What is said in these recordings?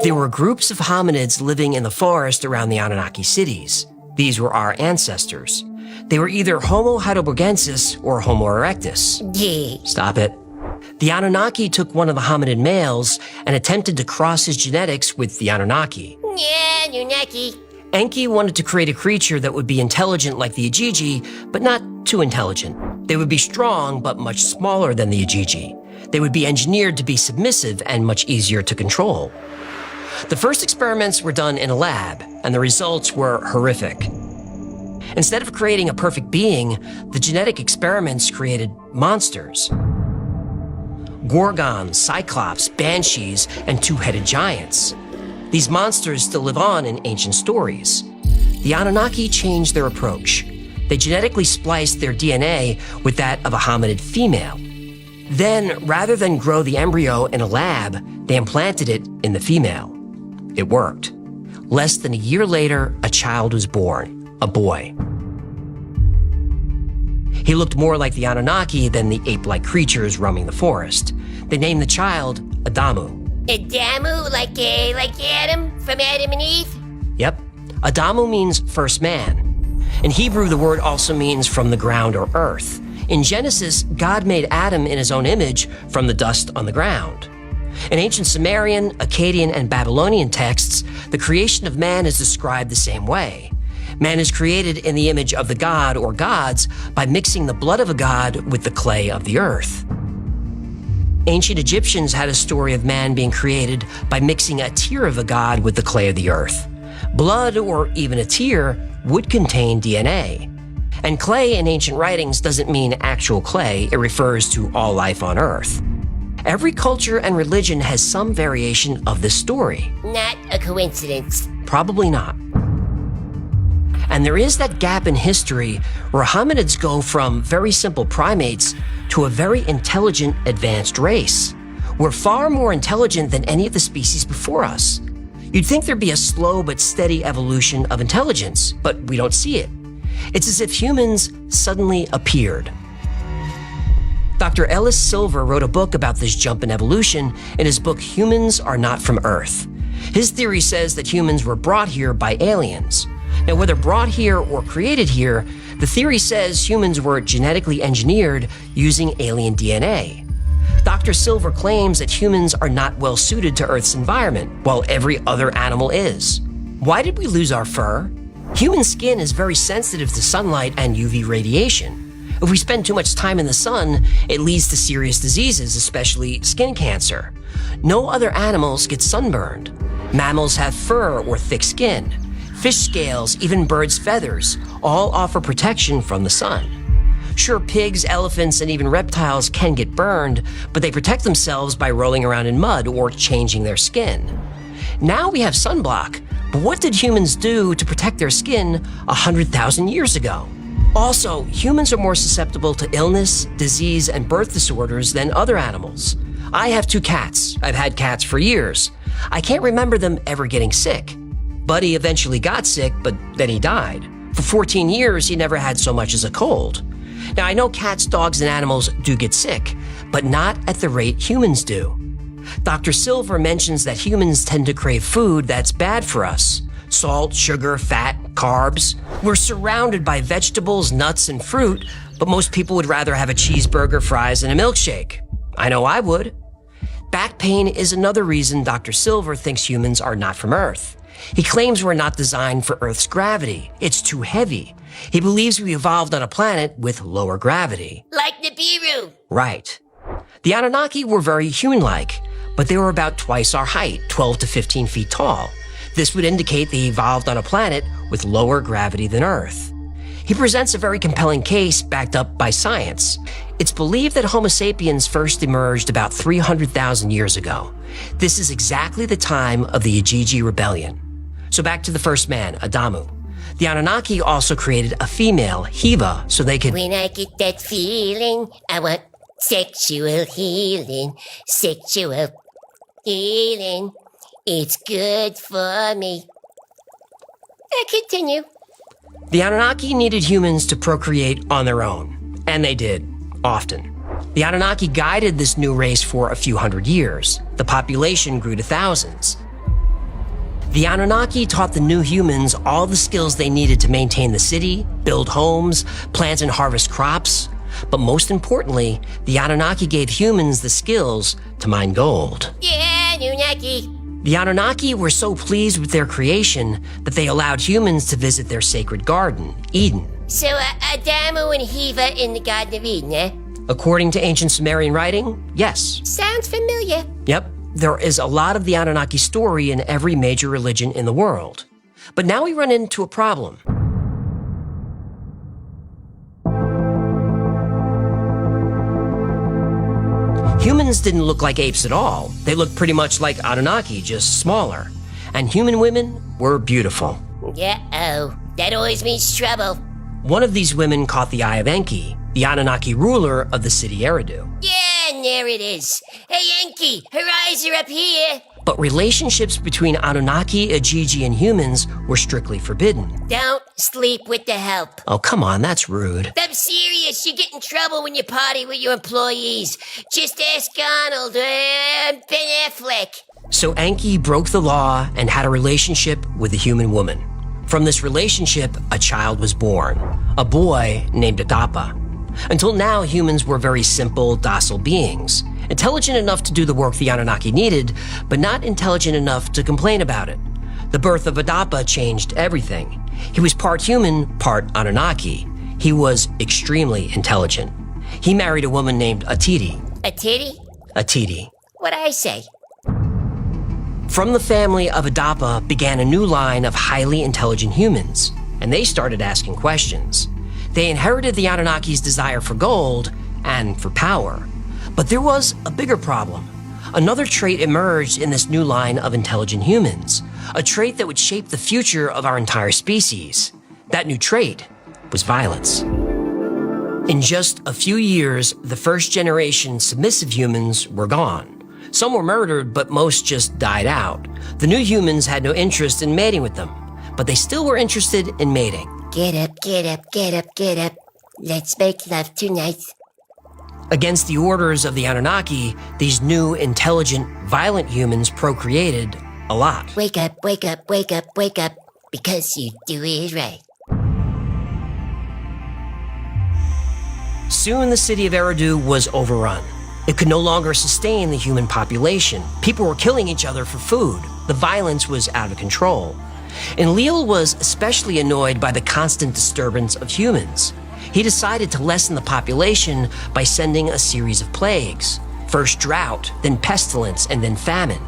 There were groups of hominids living in the forest around the Anunnaki cities. These were our ancestors. They were either Homo heidelbergensis or Homo erectus. Yeah. Stop it. The Anunnaki took one of the hominid males and attempted to cross his genetics with the Anunnaki. Yeah, Anunnaki. Enki wanted to create a creature that would be intelligent like the Igigi, but not too intelligent. They would be strong, but much smaller than the Igigi. They would be engineered to be submissive and much easier to control. The first experiments were done in a lab, and the results were horrific. Instead of creating a perfect being, the genetic experiments created monsters. Gorgons, Cyclops, Banshees, and two-headed giants. These monsters still live on in ancient stories. The Anunnaki changed their approach. They genetically spliced their DNA with that of a hominid female. Then, rather than grow the embryo in a lab, they implanted it in the female. It worked. Less than a year later, a child was born, a boy. He looked more like the Anunnaki than the ape-like creatures roaming the forest. They named the child Adamu. Adamu, like Adam, from Adam and Eve? Yep. Adamu means first man. In Hebrew, the word also means from the ground or earth. In Genesis, God made Adam in his own image from the dust on the ground. In ancient Sumerian, Akkadian, and Babylonian texts, the creation of man is described the same way. Man is created in the image of the god or gods by mixing the blood of a god with the clay of the earth. Ancient Egyptians had a story of man being created by mixing a tear of a god with the clay of the earth. Blood, or even a tear, would contain DNA. And clay in ancient writings doesn't mean actual clay, it refers to all life on earth. Every culture and religion has some variation of this story. Not a coincidence. Probably not. And there is that gap in history where hominids go from very simple primates to a very intelligent, advanced race. We're far more intelligent than any of the species before us. You'd think there'd be a slow but steady evolution of intelligence, but we don't see it. It's as if humans suddenly appeared. Dr. Ellis Silver wrote a book about this jump in evolution in his book, Humans Are Not From Earth. His theory says that humans were brought here by aliens. Now, whether brought here or created here, the theory says humans were genetically engineered using alien DNA. Dr. Silver claims that humans are not well suited to Earth's environment, while every other animal is. Why did we lose our fur? Human skin is very sensitive to sunlight and UV radiation. If we spend too much time in the sun, it leads to serious diseases, especially skin cancer. No other animals get sunburned. Mammals have fur or thick skin. Fish scales, even birds' feathers, all offer protection from the sun. Sure, pigs, elephants, and even reptiles can get burned, but they protect themselves by rolling around in mud or changing their skin. Now we have sunblock, but what did humans do to protect their skin 100,000 years ago? Also, humans are more susceptible to illness, disease, and birth disorders than other animals. I have 2 cats. I've had cats for years. I can't remember them ever getting sick. Buddy eventually got sick, but then he died. For 14 years, he never had so much as a cold. Now, I know cats, dogs, and animals do get sick, but not at the rate humans do. Dr. Silver mentions that humans tend to crave food that's bad for us. Salt, sugar, fat, carbs. We're surrounded by vegetables, nuts, and fruit, but most people would rather have a cheeseburger, fries, and a milkshake. I know I would. Back pain is another reason Dr. Silver thinks humans are not from Earth. He claims we're not designed for Earth's gravity. It's too heavy. He believes we evolved on a planet with lower gravity. Like Nibiru. Right. The Anunnaki were very human-like, but they were about twice our height, 12 to 15 feet tall. This would indicate they evolved on a planet with lower gravity than Earth. He presents a very compelling case backed up by science. It's believed that Homo sapiens first emerged about 300,000 years ago. This is exactly the time of the Igigi Rebellion. So back to the first man, Adamu. The Anunnaki also created a female, Hiva, so they could— When I get that feeling, I want sexual healing. Sexual healing. It's good for me. Continue. The Anunnaki needed humans to procreate on their own, and they did, often. The Anunnaki guided this new race for a few hundred years. The population grew to thousands. The Anunnaki taught the new humans all the skills they needed to maintain the city, build homes, plant and harvest crops. But most importantly, the Anunnaki gave humans the skills to mine gold. Yeah, Anunnaki. The Anunnaki were so pleased with their creation that they allowed humans to visit their sacred garden, Eden. So, Adamu and Heva in the Garden of Eden, eh? According to ancient Sumerian writing, yes. Sounds familiar. Yep, there is a lot of the Anunnaki story in every major religion in the world. But now we run into a problem. Humans didn't look like apes at all. They looked pretty much like Anunnaki, just smaller. And human women were beautiful. Uh-oh, that always means trouble. One of these women caught the eye of Enki, the Anunnaki ruler of the city Eridu. Yeah, and there it is. Hey, Enki, her eyes are up here. But relationships between Anunnaki, Igigi, and humans were strictly forbidden. Don't sleep with the help. Oh, come on, that's rude. I'm serious. You get in trouble when you party with your employees. Just ask Arnold and Ben Affleck. So Enki broke the law and had a relationship with a human woman. From this relationship, a child was born, a boy named Adapa. Until now, humans were very simple, docile beings, intelligent enough to do the work the Anunnaki needed, but not intelligent enough to complain about it. The birth of Adapa changed everything. He was part human, part Anunnaki. He was extremely intelligent. He married a woman named Atiti. A titty? Atiti. What'd I say? From the family of Adapa began a new line of highly intelligent humans, and they started asking questions. They inherited the Anunnaki's desire for gold and for power. But there was a bigger problem. Another trait emerged in this new line of intelligent humans, a trait that would shape the future of our entire species. That new trait was violence. In just a few years, the first generation submissive humans were gone. Some were murdered, but most just died out. The new humans had no interest in mating with them, but they still were interested in mating. Get up, get up, get up, get up. Let's make love tonight. Against the orders of the Anunnaki, these new, intelligent, violent humans procreated a lot. Wake up, wake up, wake up, wake up, because you do it right. Soon the city of Eridu was overrun. It could no longer sustain the human population. People were killing each other for food. The violence was out of control. Enlil was especially annoyed by the constant disturbance of humans. He decided to lessen the population by sending a series of plagues. First drought, then pestilence, and then famine.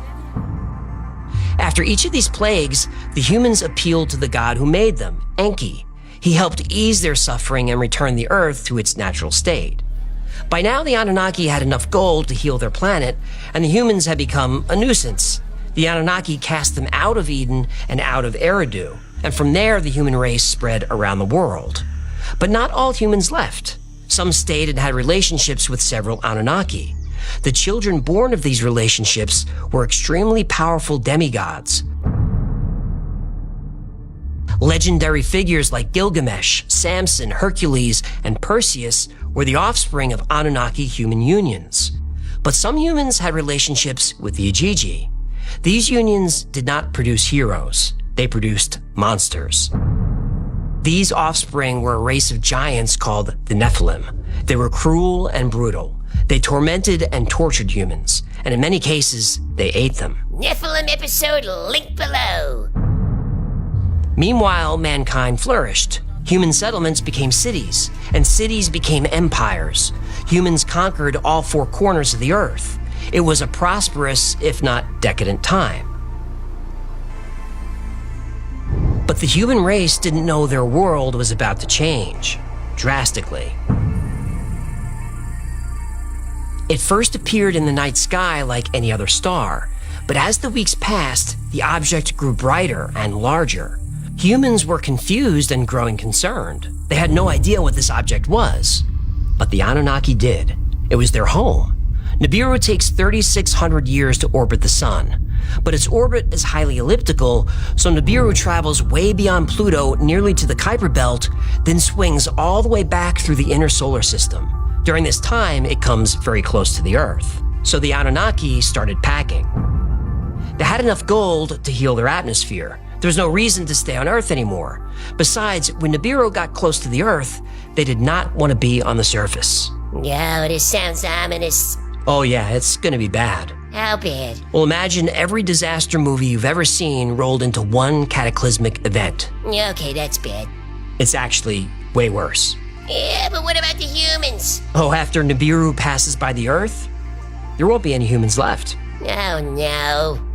After each of these plagues, the humans appealed to the god who made them, Enki. He helped ease their suffering and return the earth to its natural state. By now, the Anunnaki had enough gold to heal their planet, and the humans had become a nuisance. The Anunnaki cast them out of Eden and out of Eridu, and from there the human race spread around the world. But not all humans left. Some stayed and had relationships with several Anunnaki. The children born of these relationships were extremely powerful demigods. Legendary figures like Gilgamesh, Samson, Hercules, and Perseus were the offspring of Anunnaki human unions. But some humans had relationships with the Igigi. These unions did not produce heroes. They produced monsters. These offspring were a race of giants called the Nephilim. They were cruel and brutal. They tormented and tortured humans, and in many cases, they ate them. Nephilim episode link below. Meanwhile, mankind flourished. Human settlements became cities, and cities became empires. Humans conquered all four corners of the earth. It was a prosperous, if not decadent time. But the human race didn't know their world was about to change, drastically. It first appeared in the night sky like any other star, but as the weeks passed, the object grew brighter and larger. Humans were confused and growing concerned. They had no idea what this object was, but the Anunnaki did. It was their home. Nibiru takes 3,600 years to orbit the sun, but its orbit is highly elliptical, so Nibiru travels way beyond Pluto nearly to the Kuiper Belt, then swings all the way back through the inner solar system. During this time, it comes very close to the Earth, so the Anunnaki started packing. They had enough gold to heal their atmosphere. There was no reason to stay on Earth anymore. Besides, when Nibiru got close to the Earth, they did not want to be on the surface. No, this sounds ominous. Oh yeah, it's gonna be bad. How bad? Well, imagine every disaster movie you've ever seen rolled into one cataclysmic event. Okay, that's bad. It's actually way worse. Yeah, but what about the humans? Oh, after Nibiru passes by the Earth, there won't be any humans left. Oh no.